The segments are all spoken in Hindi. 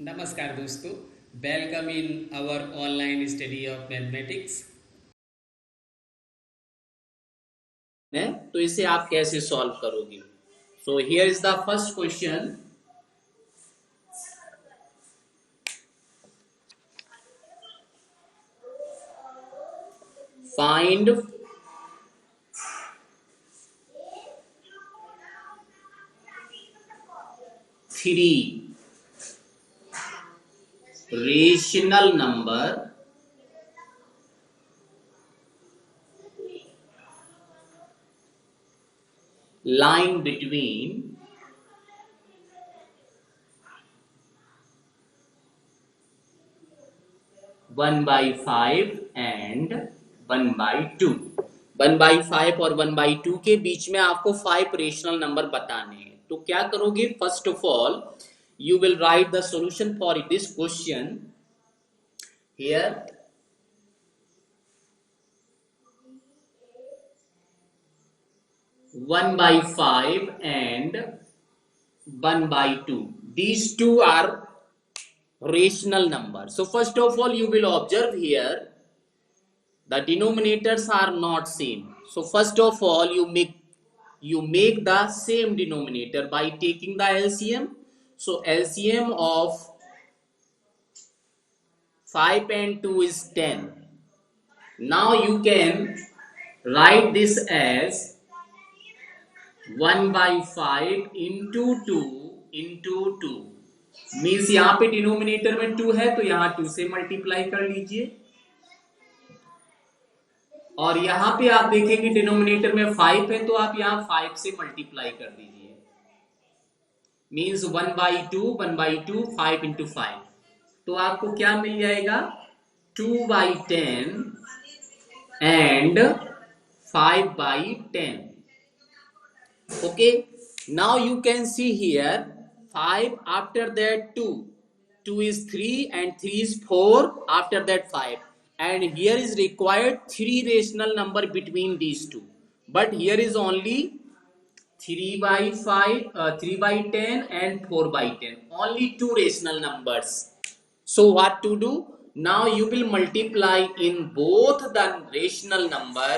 नमस्कार दोस्तों, welcome in our online study of mathematics. है तो इसे आप कैसे सॉल्व करोगे। So here is the first question. Find three rational number lying between 1/5 and 1/2। 1/5 और 1/2 के बीच में आपको 5 रेशनल नंबर बताने हैं। तो क्या करोगे, first of all you will write the solution for this question here. 1/5 and 1/2, these two are rational numbers. So first of all you will observe here the denominators are not same. So first of all you make the same denominator by taking the LCM. So LCM of 5 and 2 is 10. Now you can write this as 1/5 into 2 into 2 means यहाँ पे डिनोमिनेटर में 2 है तो यहाँ 2 से मल्टीप्लाई कर लीजिए, और यहाँ पे आप देखेंगे डिनोमिनेटर में 5 है तो आप यहाँ 5 से मल्टीप्लाई कर दीजिए। मीन्स 1/2 1/2 5 इंटू 5, तो आपको क्या मिल जाएगा 2/10 and 5/10। Okay, now you can see here 5 after that 2 is 3 and 3 is 4 after that 5, and here is required 3 rational number between these two, but here is only 3/5 3/10 and 4/10, only 2 rational numbers. So what to do, now you will multiply in both the rational number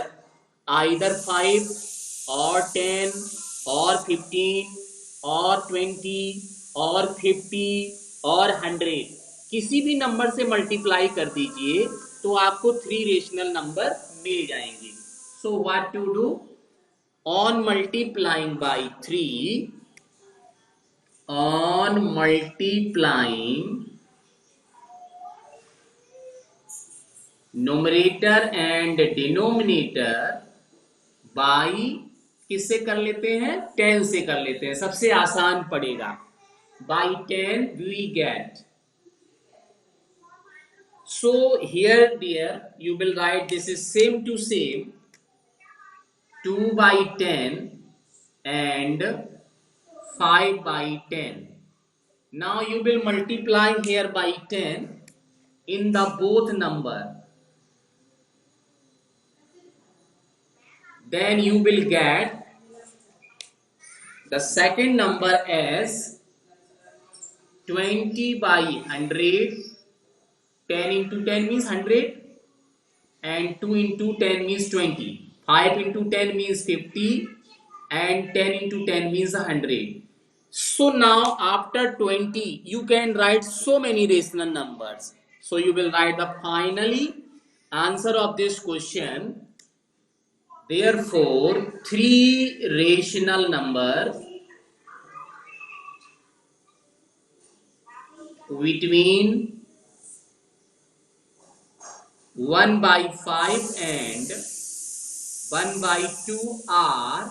either 5 or 10 or 15 or 20 or 50 or 100, किसी भी नंबर से मल्टीप्लाई कर दीजिए तो आपको 3 रेशनल नंबर मिल जाएंगे। So what to do, on multiplying by 3, on multiplying numerator and denominator by किससे कर लेते हैं 10 से कर लेते हैं, सबसे आसान पड़ेगा। by 10 we get, so here dear you will write this is same to same 2/10 and 5/10. Now you will multiply here by 10 in the both number, then you will get the second number as 20/100. 10 into 10 means 100 and 2 into 10 means 20. 5 into 10 means 50 and 10 into 10 means 100. So now after 20 you can write so many rational numbers. So you will write the finally answer of this question. Therefore 3 rational numbers between 1/5 and 1/2 are,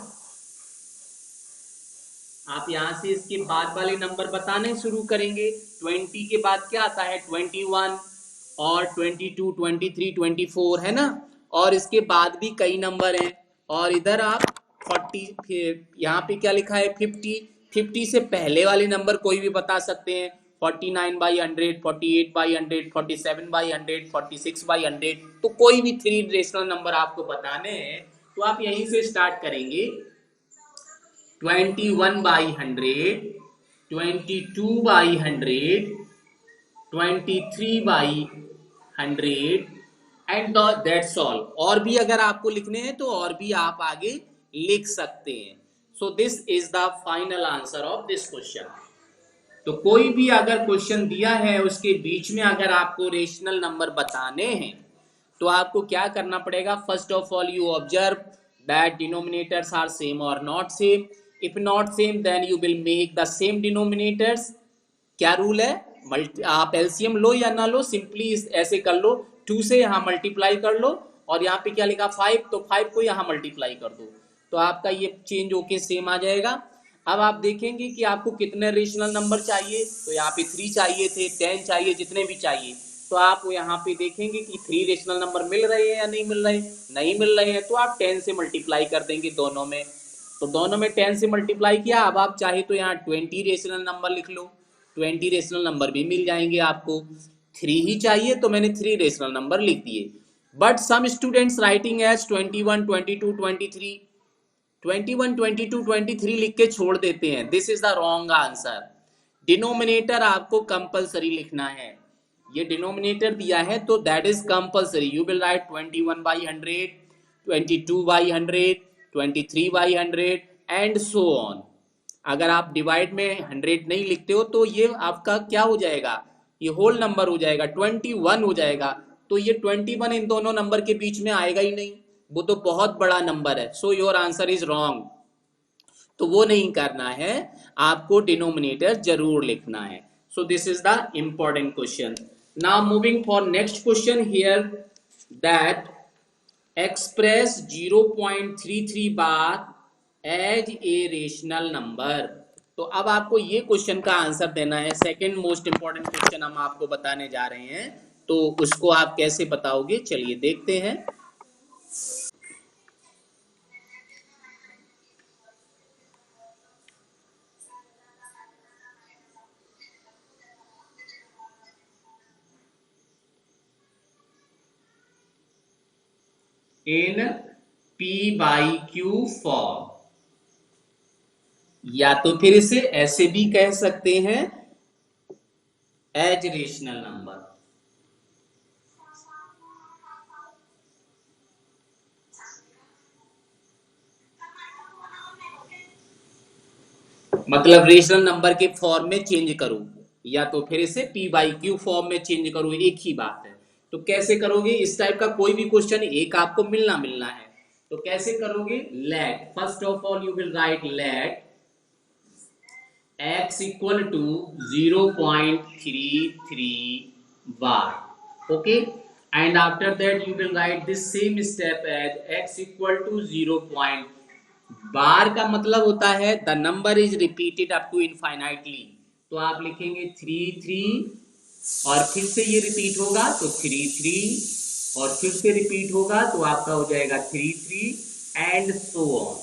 आप यहां से इसके बाद वाले नंबर बताने शुरू करेंगे। 20 के बाद क्या आता है 21 और 22 23 24 है ना, और इसके बाद भी कई नंबर हैं, और इधर आप 40, यहाँ पे क्या लिखा है 50, 50 से पहले वाले नंबर कोई भी बता सकते हैं, 49/100 48/100 47/100 46/100, तो कोई भी 3 रेशनल नंबर आपको बताने हैं तो आप यहीं से स्टार्ट करेंगे। 21/100 22/100 23/100 एंड दैट्स ऑल। और भी अगर आपको लिखने हैं तो और भी आप आगे लिख सकते हैं। सो this is the final answer of this question. तो कोई भी अगर क्वेश्चन दिया है उसके बीच में अगर आपको रेशनल नंबर बताने हैं तो आपको क्या करना पड़ेगा? First of all you observe that denominators are same और not same. If not same then you will make the same denominators. क्या रूल है? आप एलसीएम लो या ना लो, सिंपली ऐसे कर लो, 2 से यहाँ मल्टीप्लाई कर लो और यहाँ पे क्या लिखा 5, तो 5 को यहाँ मल्टीप्लाई कर दो तो आपका ये चेंज होके सेम आ जाएगा। अब आप देखेंगे कि आपको कितने रेशनल नंबर चाहिए, तो यहाँ पे 3 चाहिए थे, 10 चाहिए, जितने भी चाहिए। तो आप यहाँ पे देखेंगे कि 3 रेशनल नंबर मिल रहे हैं या नहीं मिल रहे, नहीं मिल रहे हैं तो आप 10 से मल्टीप्लाई कर देंगे दोनों में। तो दोनों में 10 से मल्टीप्लाई किया। अब आप चाहे तो यहाँ 20 रेशनल नंबर लिख लो, 20 रेशनल नंबर भी मिल जाएंगे आपको। 3 ही चाहिए तो मैंने 3 रेशनल नंबर लिख दिए। But some students writing as 21, 22, 23, 21, 22, 23 लिख के छोड़ देते हैं। This is the wrong answer. Denominator आपको कंपलसरी लिखना है। ये डिनोमिनेटर दिया है तो that is compulsory. You will right 21/100, 22/100, 23/100 and so on. अगर आप डिवाइड में 100 नहीं लिखते हो तो ये आपका क्या हो जाएगा? ये होल नंबर हो जाएगा, 21 हो जाएगा। तो ये 21 इन दोनों नंबर के बीच में आएगा ही नहीं, वो तो बहुत बड़ा नंबर है। So your answer is wrong. तो वो नहीं करना है, आपको डिनोमिनेटर जरूर लिखना है। So this is the important question. Now moving for next question here that express 0.33 bar as a rational number. तो अब आपको ये क्वेश्चन का आंसर देना है। सेकंड मोस्ट इंपॉर्टेंट क्वेश्चन हम आपको बताने जा रहे हैं, तो उसको आप कैसे बताओगे चलिए देखते हैं। इन p/q फॉर्म, या तो फिर इसे ऐसे भी कह सकते हैं एज रेशनल नंबर। मतलब रेशनल नंबर के फॉर्म में चेंज करो या तो फिर इसे p/q फॉर्म में चेंज करो, एक ही बात है। तो कैसे करोगे? इस टाइप का कोई भी क्वेश्चन एक आपको मिलना है, तो कैसे करोगे? Let, first of all you will write let x equal to 0.33 bar, okay, and after that you will write this same step as x equal to 0. Bar का मतलब होता है the number is repeated up to infinitely. तो आप लिखेंगे 3 और फिर से ये रिपीट होगा तो 3 और फिर से रिपीट होगा तो आपका हो जाएगा 3 and so on.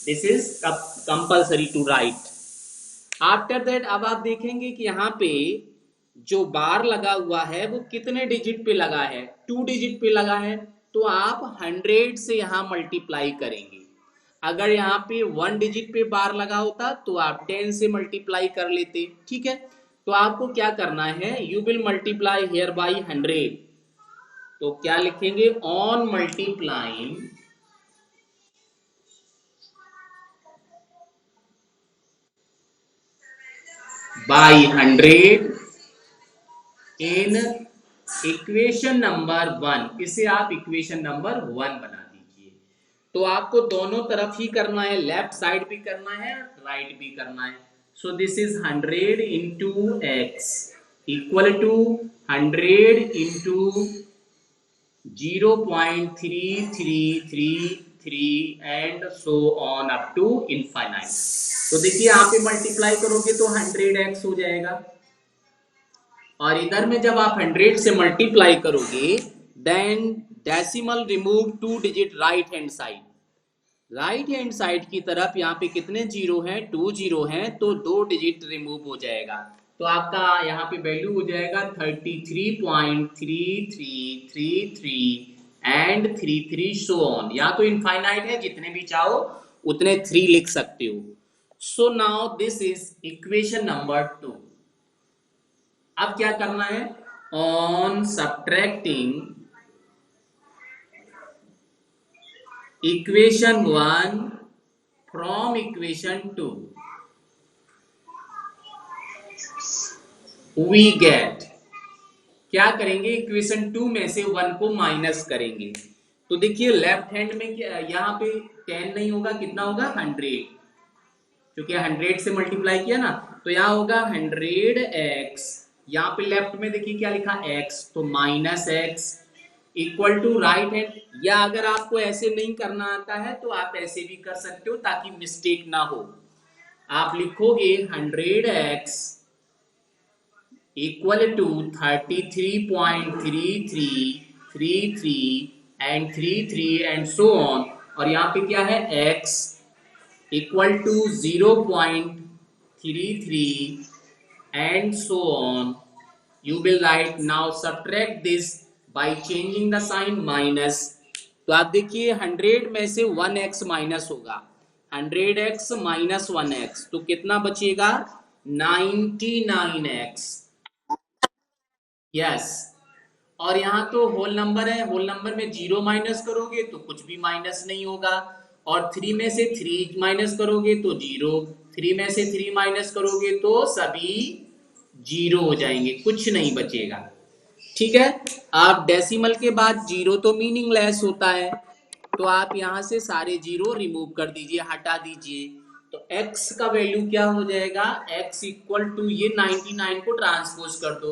This is compulsory to write. After that अब आप देखेंगे कि यहाँ पे जो बार लगा हुआ है वो कितने डिजिट पे लगा है? 2 डिजिट पे लगा है। तो आप 100 से यहाँ मल्टीप्लाई करेंगे। अगर यहाँ पे 1 डिजिट पे बार लगा होता तो आप 10 से मल्टीप्लाई कर लेते, ठीक है। तो आपको क्या करना है? You will multiply here by 100। तो क्या लिखेंगे? On multiplying by 100 in equation number 1। इसे आप इक्वेशन नंबर 1 बना दीजिए। तो आपको दोनों तरफ ही करना है, लेफ्ट साइड भी करना है, राइट भी करना है। So this is 100 into x equal to 100 into 0.3333 and so on up to infinite. तो देखिए यहाँ पे मल्टीप्लाई करोगे तो 100x हो जाएगा, और इधर में जब आप 100 से मल्टीप्लाई करोगे then decimal remove 2 digit right hand side. Right hand side की तरफ यहाँ पे कितने जीरो हैं? 2 जीरो हैं, तो 2 डिजिट रिमूव हो जाएगा। तो आपका यहाँ पे वैल्यू हो जाएगा 33.3333 एंड 33 सो ऑन। या तो इनफाइनाइट है, जितने भी चाहो उतने 3 लिख सकते हो। So now this is equation number 2। अब क्या करना है, on subtracting equation 1 from equation 2 we get, क्या करेंगे, इक्वेशन 2 में से 1 को माइनस करेंगे। तो देखिए लेफ्ट हैंड में क्या, यहाँ पे 10 नहीं होगा, कितना होगा 100, क्योंकि 100 से मल्टीप्लाई किया ना, तो यहाँ होगा 100x, यहाँ पे लेफ्ट में देखिए क्या लिखा x, तो minus x equal to right hand, या अगर आपको ऐसे नहीं करना आता है तो आप ऐसे भी कर सकते हो ताकि मिस्टेक ना हो। आप लिखोगे 100x equal to 33.3333 and 33 and so on, और यहाँ पे क्या है x equal to 0.33 and so on. You will write now subtract this by changing the sign minus. तो आप देखिए 100 में से 1x माइनस होगा, 100x माइनस 1x, तो कितना बचेगा 99x। यस, और यहाँ तो होल नंबर है, होल नंबर में 0 माइनस करोगे तो कुछ भी माइनस नहीं होगा, और 3 में से 3 माइनस करोगे तो 0, 3 में से 3 माइनस करोगे तो सभी 0 हो जाएंगे, कुछ नहीं बचेगा। ठीक है, आप डेसिमल के बाद 0 तो मीनिंगलेस होता है, तो आप यहाँ से सारे 0 रिमूव कर दीजिए, हटा दीजिए, तो x का वैल्यू क्या हो जाएगा, x इक्वल टू ये 99 को ट्रांसपोज कर दो,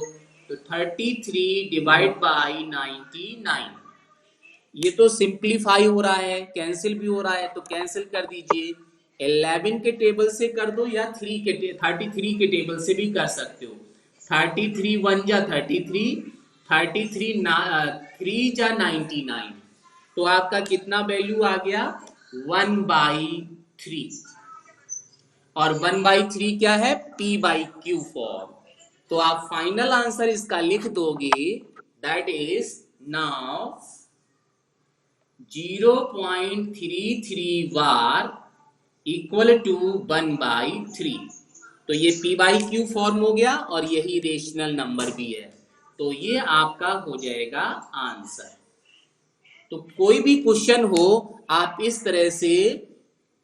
तो 33 डिवाइड बाई 99, ये तो सिंप्लीफाई हो रहा है, कैंसिल भी हो रहा है, तो कैंसिल कर दीजिए, 11 के टेबल से कर दो या 33 के टेबल से भी कर सकते हो, 33 1 जा 33, 33 3 जा 99, तो आपका कितना वैल्यू आ गया 1/3, और 1/3 क्या है, p/q फॉर्म, तो आप फाइनल आंसर इसका लिख दोगे, that is now 0.33 bar equal to 1/3, तो ये p/q फॉर्म हो गया और यही रेशनल नंबर भी है, तो ये आपका हो जाएगा आंसर। तो कोई भी क्वेश्चन हो आप इस तरह से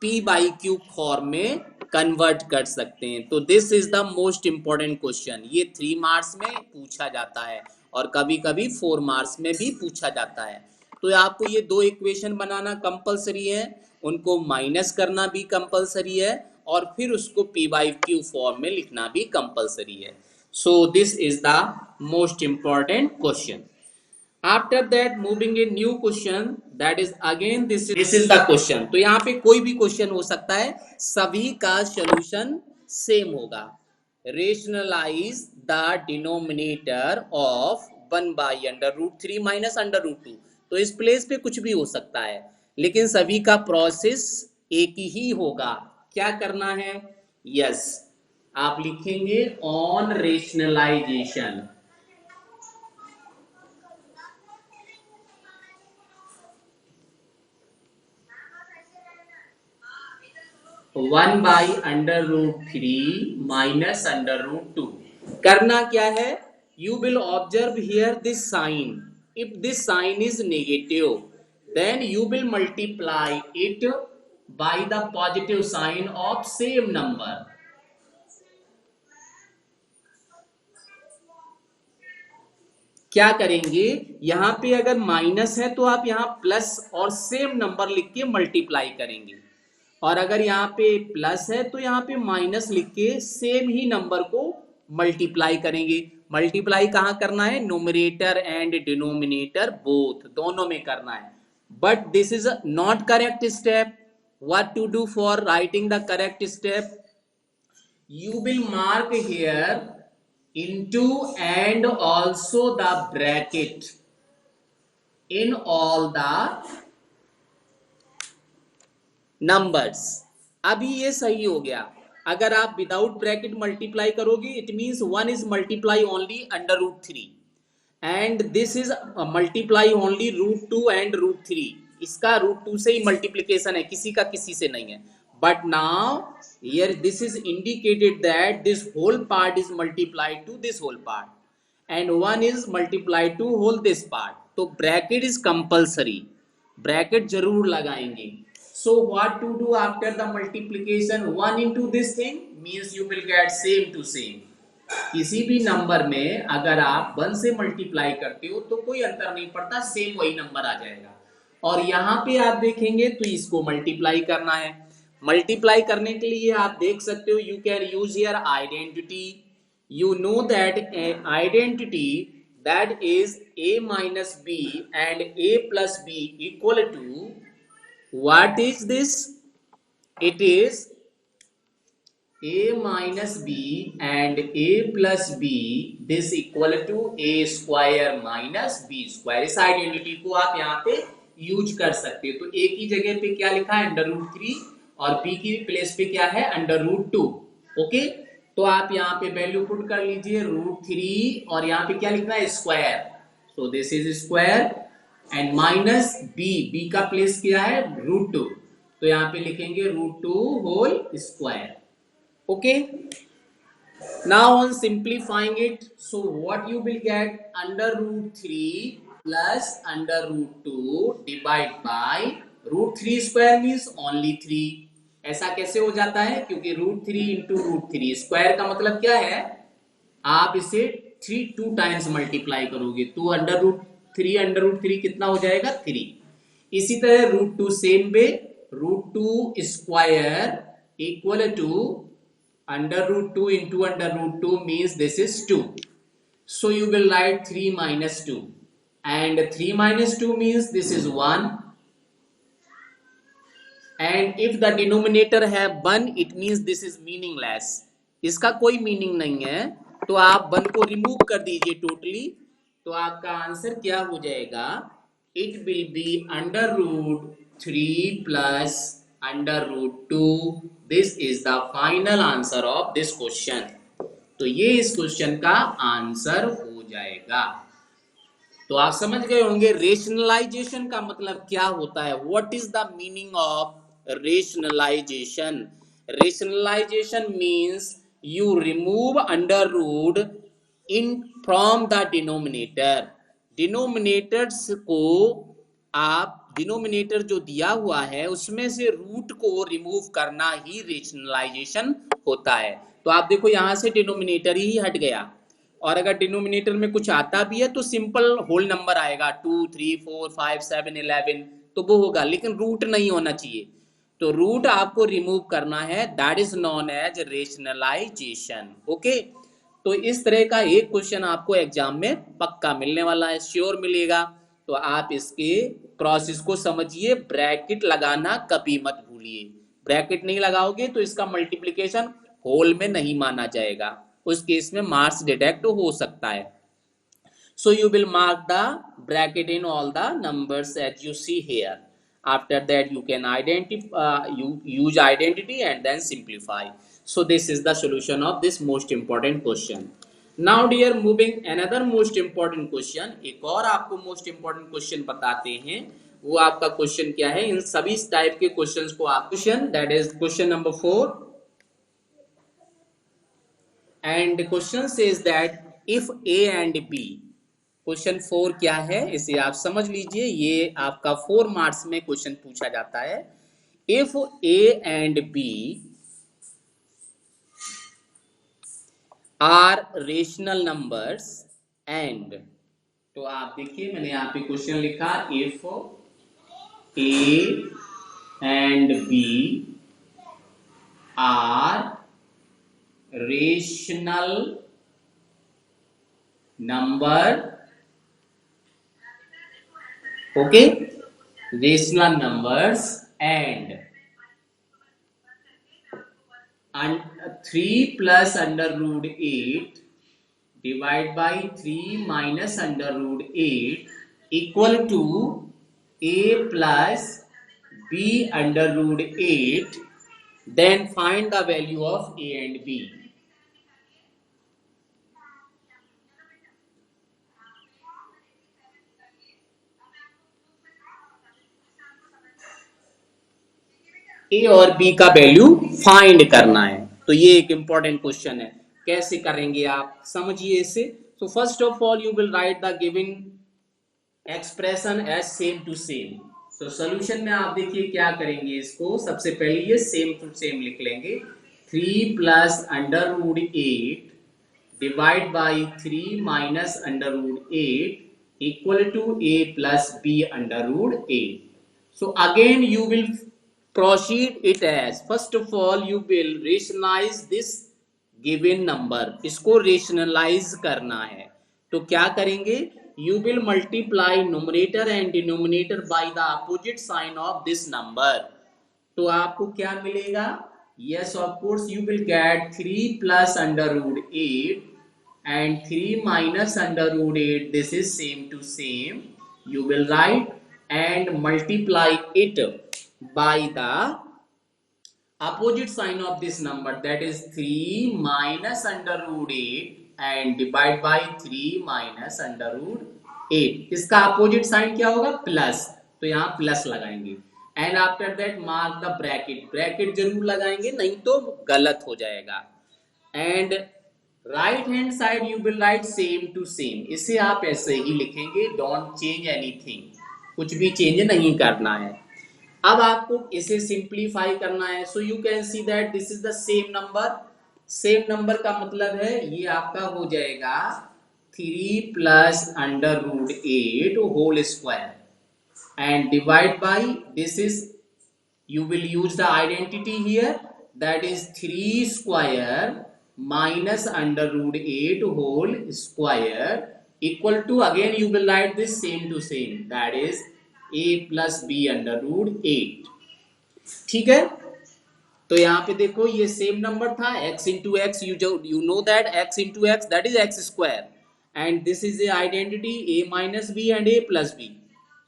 p/q फॉर्म में कन्वर्ट कर सकते हैं। तो this is the most important question, ये 3 मार्क्स में पूछा जाता है और कभी कभी 4 मार्क्स में भी पूछा जाता है। तो आपको ये 2 इक्वेशन बनाना कंपलसरी है, उनको माइनस करना भी कंपलसरी है, और फिर उसको p/q फॉर्म में लिखना भी कंपलसरी है। So this is the most important question. After that moving a new question, that is again this is the question। तो यहाँ पे कोई भी क्वेश्चन हो सकता है, सभी का सोल्यूशन सेम होगा। Rationalise the denominator of 1/√3 minus √2, तो इस प्लेस पे कुछ भी हो सकता है, लेकिन सभी का प्रोसेस एक ही होगा। क्या करना है, यस आप लिखेंगे ऑन रेशनलाइजेशन, 1/√3 माइनस √2। करना क्या है, you will observe here this sign, if this sign is negative then you will multiply it by the positive sign of same number. क्या करेंगे, यहां पे अगर माइनस है तो आप यहां प्लस और सेम नंबर लिख के मल्टीप्लाई करेंगे, और अगर यहाँ पे प्लस है तो यहाँ पे माइनस लिख के सेम ही नंबर को मल्टीप्लाई करेंगे। मल्टीप्लाई कहाँ करना है, न्यूमरेटर एंड डिनोमिनेटर बोथ, दोनों में करना है, but this is not correct step. What to do for writing the correct step, you will mark here into and also the bracket in all the numbers। अभी ये सही हो गया, अगर आप विदाउट ब्रैकेट मल्टीप्लाई करोगे it means 1 is multiply only √3 and this is multiply only √2 and √3, इसका √2 से ही मल्टीप्लीकेशन है, किसी का किसी से नहीं है, but now here this is indicated that this whole part is multiplied to this whole part and 1 is multiplied to whole this part. तो bracket is compulsory, bracket जरूर लगाएंगे. So what to do after the multiplication? 1 into this thing means you will get same to same. किसी भी नंबर में अगर आप 1 से मल्टीप्लाई करते हो तो कोई अंतर नहीं पड़ता, सेम वही नंबर आ जाएगा. और यहाँ पे आप देखेंगे तो इसको मल्टीप्लाई करना है. मल्टीप्लाई करने के लिए आप देख सकते हो, you can use your identity. You know that identity that is a minus b and a plus b equal to, what is this? It is a minus b and a plus b, this equal to a square minus b square. इस आइडेंटिटी को आप यहाँ पे यूज कर सकते हो. तो a की जगह पे क्या लिखा है, √3, और b की प्लेस पे क्या है, √2. ओके, तो आप यहाँ पे वैल्यू पुट कर लीजिए √3 और यहाँ पे क्या लिखना है, square. So this is square and minus b का प्लेस क्या है, √2. तो यहाँ पे लिखेंगे √2 whole square. Okay, now on simplifying it, so what you will get, √3 plus √2 divide by √3 square means only 3. ऐसा कैसे हो जाता है, क्योंकि √3 into √3 स्क्वायर का मतलब क्या है, आप इसे 2 टाइम्स मल्टीप्लाई करोगे तो √3 कितना हो जाएगा, 3. इसी तरह √2 same way, √2 square equal to √2 into √2 means this is 2. So you will write 3 minus 2 and 3 minus 2 means this is 1. And if the denominator have 1 it means this is meaningless. इसका कोई मीनिंग नहीं है, तो आप 1 को रिमूव कर दीजिए टोटली. तो आपका आंसर क्या हो जाएगा, it will be √3 plus √2. This is the final answer of this question. तो ये इस क्वेश्चन का आंसर हो जाएगा. तो आप समझ गए होंगे रेशनलाइजेशन का मतलब क्या होता है. What is the meaning of rationalisation? Rationalisation means you remove under root in from the denominator. Denominators को आप, डिनोमिनेटर जो दिया हुआ है उसमें से रूट को रिमूव करना ही रेशनलाइजेशन होता है. तो आप देखो यहां से डिनोमिनेटर ही हट गया, और अगर डिनोमिनेटर में कुछ आता भी है तो सिंपल होल नंबर आएगा, 2 3 4 5 7 11, तो वो होगा, लेकिन रूट नहीं होना चाहिए. तो रूट आपको रिमूव करना है, that is known as rationalisation. Okay, तो इस तरह का एक क्वेश्चन आपको एग्जाम में पक्का मिलने वाला है, श्योर मिलेगा. तो आप इसके प्रोसेस को समझिए, ब्रैकेट लगाना कभी मत भूलिए. ब्रैकेट नहीं लगाओगे तो इसका मल्टीप्लिकेशन होल में नहीं माना जाएगा, उस केस में मार्क्स डिडक्ट हो सकता है. So you will mark the bracket in all the numbers as you see here. After that you can you use identity and then simplify. So this is the solution of this most important question. Now dear, moving another most important question. एक और आपको most important question बताते हैं. वो आपका क्वेश्चन क्या है, इन सभी टाइप के क्वेश्चंस को आप, question that is question number 4. And the question says that if A and B, question 4 क्या है इसे आप समझ लीजिए, ये आपका 4 मार्क्स में क्वेश्चन पूछा जाता है. If A and B are rational numbers and, तो आप देखिए मैंने यहाँ पे क्वेश्चन लिखा, if A and B are rational number, okay, rational numbers and 3 plus √8 divided by 3 minus √8 equal to A plus B √8, then find the value of A and B. ए और बी का वैल्यू फाइंड करना है। तो ये एक इंपॉर्टेंट क्वेश्चन है, कैसे करेंगे आप समझिए इसे। So first of all you will write the given expression as same to same. तो सोल्यूशन में आप देखिए क्या करेंगे, इसको सबसे पहले ये सेम टू सेम लिख लेंगे। 3 plus under root 8 divide by 3 minus under root 8 equal to a plus b under root 8. So again you will proceed it as, first of all you will rationalize this given number, इसको rationalize करना है। तो क्या करेंगे, you will multiply numerator and denominator by the opposite sign of this number। तो आपको क्या मिलेगा, yes of course you will get 3 plus under root 8 and 3 minus under root 8, this is same to same, you will write and multiply it by the opposite sign of this number, that is 3 minus under root 8 and divide by 3 minus under root 8। इसका अपोजिट साइन क्या होगा, प्लस, तो यहाँ प्लस लगाएंगे। And after that mark the bracket, bracket जरूर लगाएंगे नहीं तो गलत हो जाएगा। And right hand side you will write same to same, इसे आप ऐसे ही लिखेंगे, डोंट चेंज एनीथिंग, कुछ भी चेंज नहीं करना है। अब आपको इसे सिंप्लीफाई करना है। So you can see that this is the same number, same number का मतलब है ये आपका हो जाएगा 3 plus under root 8 whole square and divide by this is, you will use the identity here, that is 3 square minus under root 8 whole square equal to, again you will write this same to same, that is a plus b under root 8। ठीक है, तो यहाँ पे देखो ये सेम नंबर था, x into x, you know that x into x that is x square and this is the identity a minus b and a plus b।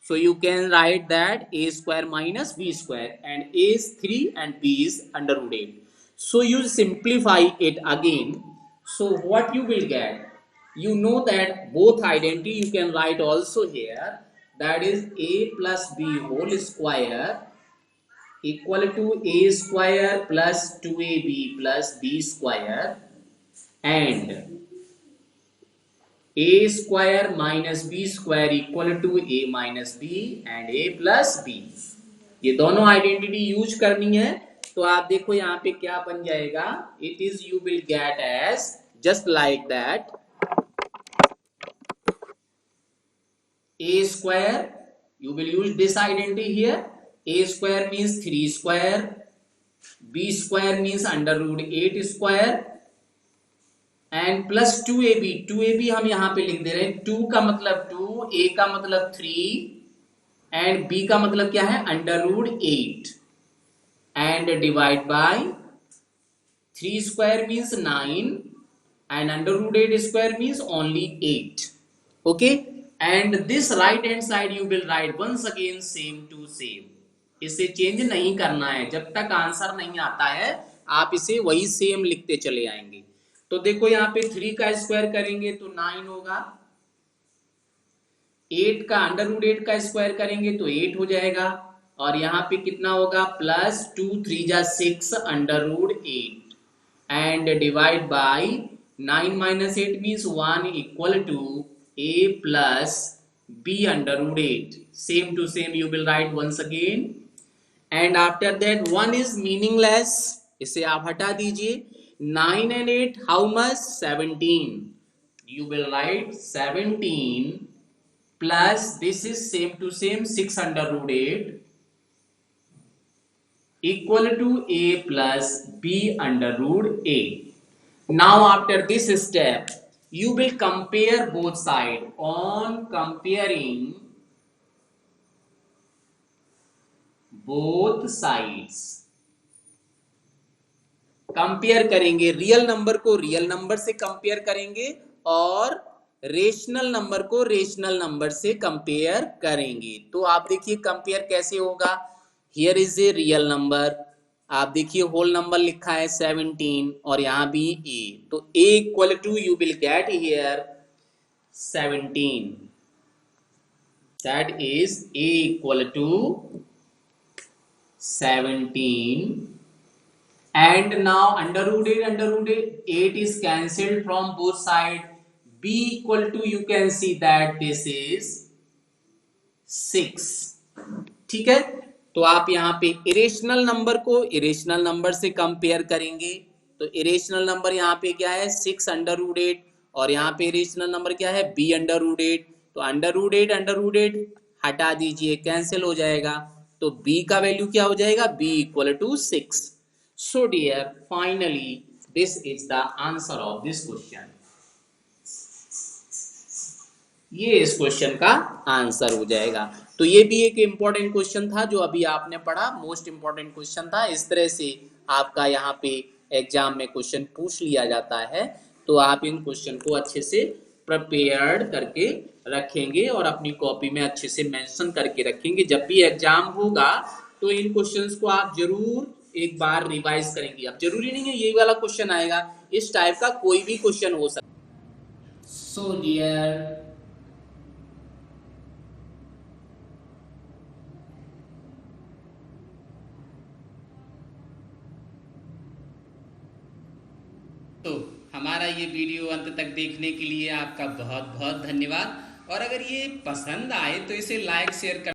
So you can write that a square minus b square and a is 3 and b is under root 8। So you simplify it again, so what you will get, you know that both identity you can write also here, that is a plus b whole square equal to a square plus 2ab plus b square and a square minus b square equal to a minus b and a plus b। ये दोनों आइडेंटिटी यूज करनी है। तो आप देखो यहाँ पे क्या बन जाएगा, it is you will get as just like that a square, you will use this identity here, a square means 3 square, b square means under root 8 square and plus 2ab, 2ab हम यहाँ पे लिख दे रहे हैं, 2 का मतलब 2, a का मतलब 3 एंड b का मतलब क्या है under root 8 and divide by 3 square means 9 and under root 8 square means only 8। Okay, and this right hand side you will write once again same to same, इसे चेंज नहीं करना है, जब तक आंसर नहीं आता है आप इसे वही सेम लिखते चले आएंगे। तो देखो यहाँ पे 3 का स्क्वायर करेंगे तो 9 होगा, 8 का अंडर रूट 8 का स्क्वायर करेंगे तो 8 हो जाएगा, और यहाँ पे कितना होगा प्लस 2 3 जा 6 under root 8 and divide by 9 minus 8 means 1 equal to a plus b under root 8। Same to same you will write once again and after that 1 is meaningless, इसे आप हटा दीजिए। 9 and 8 how much, 17, you will write 17 plus this is same to same 6 under root 8 equal to a plus b under root 8। now after this step you will compare both sides, on comparing both sides compare करेंगे, रियल नंबर को रियल नंबर से कंपेयर करेंगे और रेशनल नंबर को रेशनल नंबर से कंपेयर करेंगे। तो आप देखिए कंपेयर कैसे होगा, here is a real number, आप देखिए होल नंबर लिखा है 17 और यहाँ भी a, तो a equal to you will get here 17, that is a equal to 17, and now under root 8 is cancelled from both sides. B equal to, you can see that this is 6. ठीक है, तो आप यहाँ पे इरेशनल नंबर को इरेशनल नंबर से कंपेयर करेंगे, तो इरेशनल नंबर यहाँ पे क्या है 6 अंडर रूट 8, और यहाँ पे इरेशनल नंबर क्या है b अंडर रूट 8, तो अंडर रूट 8 हटा दीजिए, कैंसिल हो जाएगा, तो b का वैल्यू क्या हो जाएगा, b equal to 6. So dear, finally this is the answer of this question. ये इस क्वेश्चन का आंसर हो जाएगा. तो ये भी एक इंपॉर्टेंट क्वेश्चन था जो अभी आपने पढ़ा, मोस्ट इंपॉर्टेंट क्वेश्चन था. इस तरह से आपका यहाँ पे एग्जाम में क्वेश्चन पूछ लिया जाता है, तो आप इन क्वेश्चन को अच्छे से प्रिपेयर्ड करके रखेंगे और अपनी कॉपी में अच्छे से मेंशन करके रखेंगे. जब भी एग्जाम होगा तो इन क्वेश्चंस को आप जरूर एक बार रिवाइज करेंगे. अब जरूरी नहीं है ये वाला क्वेश्चन आएगा, इस टाइप का कोई भी क्वेश्चन हो सकता है. सो डियर, तो हमारा ये वीडियो अंत तक देखने के लिए आपका बहुत बहुत धन्यवाद. और अगर ये पसंद आए तो इसे लाइक शेयर कर